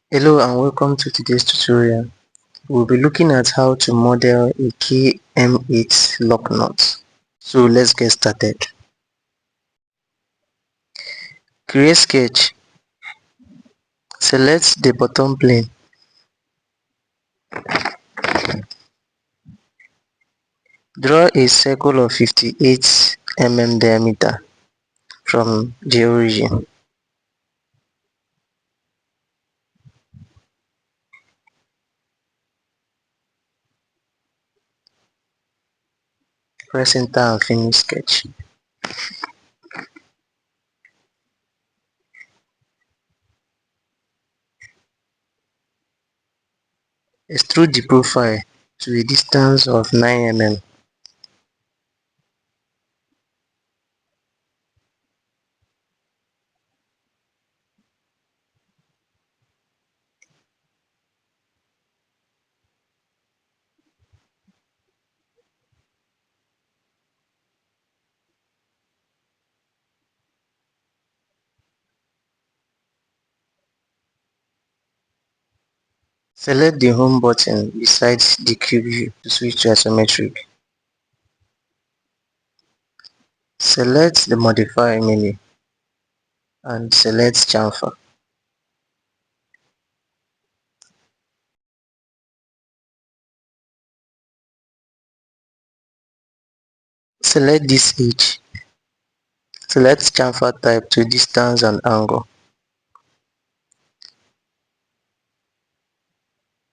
Hello and welcome to today's tutorial. We'll be looking at how to model a key M8 lock nut. So let's get started. Create sketch. Select the bottom plane. Draw a circle of 58 mm diameter from the origin. Press enter and finish sketch. Extrude the profile to a distance of 9 mm. Select the home button beside the cube view to switch to isometric. Select the modify menu and select chamfer. Select this edge. Select chamfer type to distance and angle.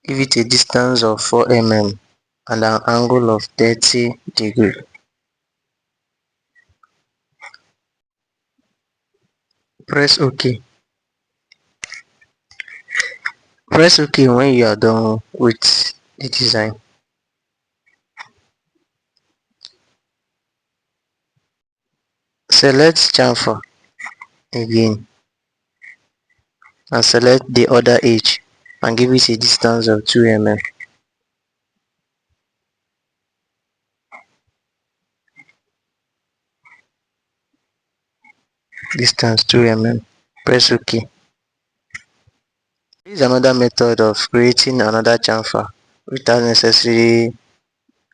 Give it a distance of 4 mm and an angle of 30 degrees. Press OK. Press OK when you are done with the design. Select chamfer again and select the other edge and give it a distance of 2 mm. Distance 2 mm. Press OK. This is another method of creating another chamfer without necessarily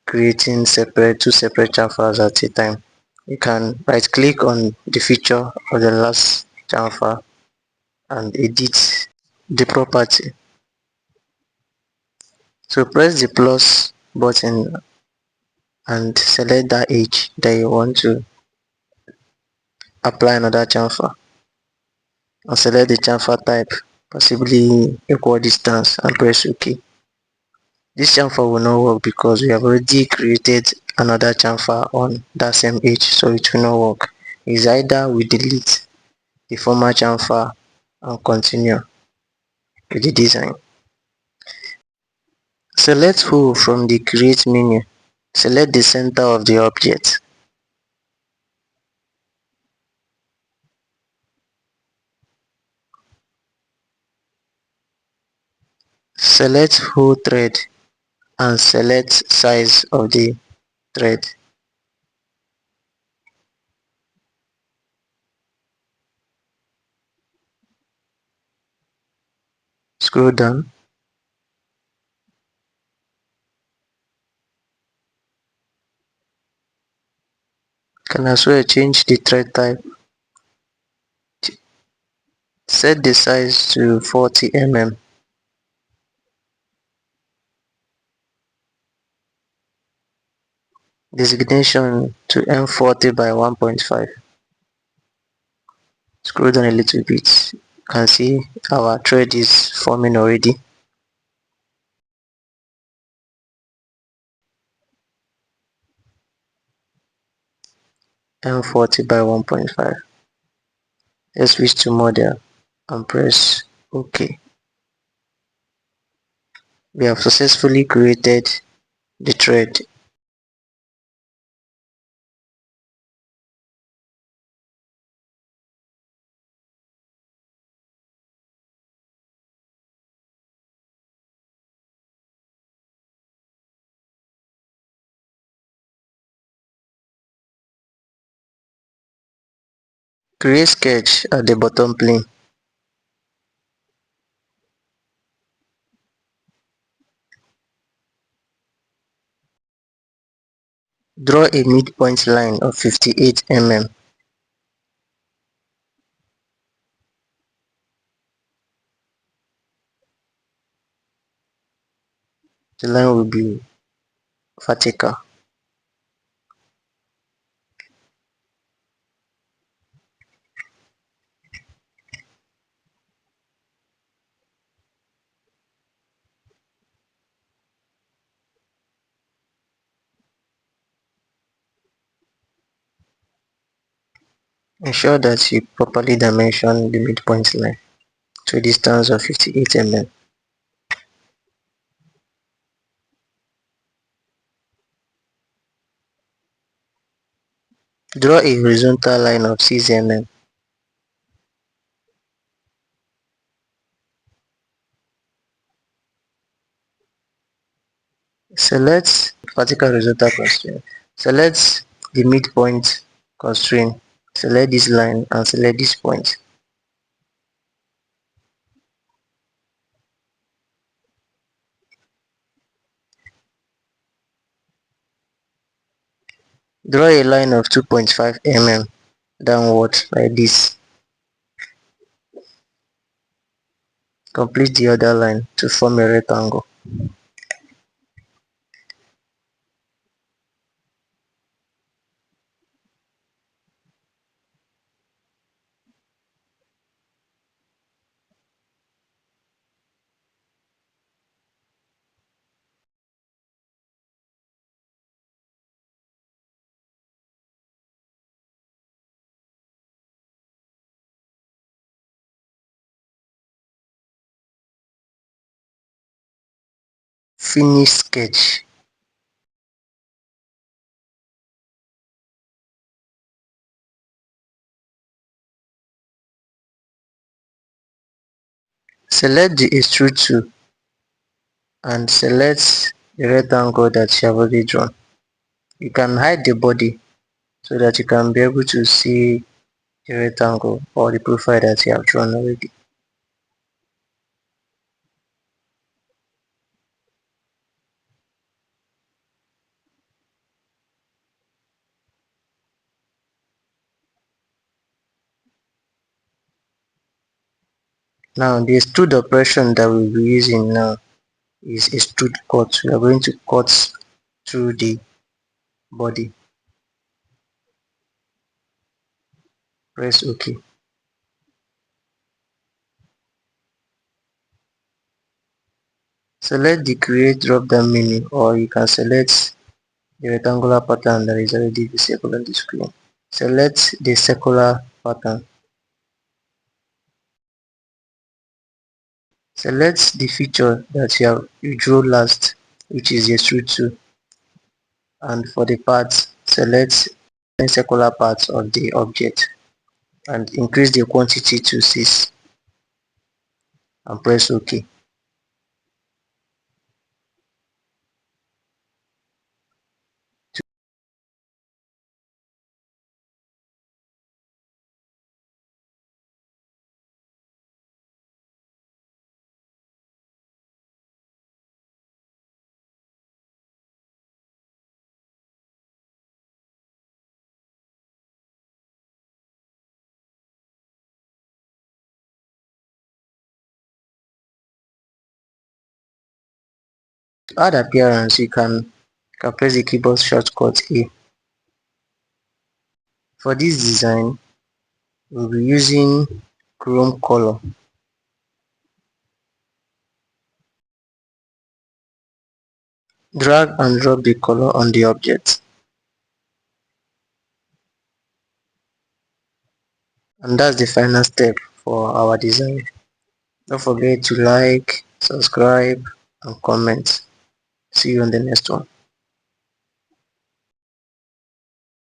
creating two separate chamfers at a time. You can right click on the feature of the last chamfer and edit the property. So press the plus button and select that edge that you want to apply another chamfer, and select the chamfer type, possibly equal distance, and press OK. This chamfer will not work because we have already created another chamfer on that same edge, so it will not work. It's either we delete the former chamfer and continue with the design. Select Hole from the Create menu. Select the center of the object. Select Hole Thread and select size of the thread. Scroll down. Can as well change the thread type. Set the size to 40 mm. Designation to M40 by 1.5. Scroll down a little bit. You can see our thread is forming already. M40 by 1.5. Let's switch to model and press OK. We have successfully created the thread. Create sketch at the bottom plane. Draw a midpoint line of 58 mm. The line will be vertical. Ensure that you properly dimension the midpoint line to a distance of 58 mm. Draw a horizontal line of 6 mm. Select vertical horizontal constraint. Select the midpoint constraint. Select this line and select this point. Draw a line of 2.5 mm downward like this. Complete the other line to form a rectangle. Finish sketch. Select the extrude tool and select the rectangle that you have already drawn. You can hide the body so that you can be able to see the rectangle or the profile that you have drawn already. Now the extrude operation that we'll be using now is extrude cut. We are going to cut through the body. Press OK. Select the create drop down menu, or you can select the rectangular pattern that is already visible on the screen. Select the circular pattern. Select the feature that you drew last, which is the extrude tool, and for the parts, select the circular parts of the object and increase the quantity to 6 and press OK. To add appearance, you can press the keyboard shortcut A. For this design, we'll be using chrome color. Drag and drop the color on the object. And that's the final step for our design. Don't forget to like, subscribe and comment. See you on the next one.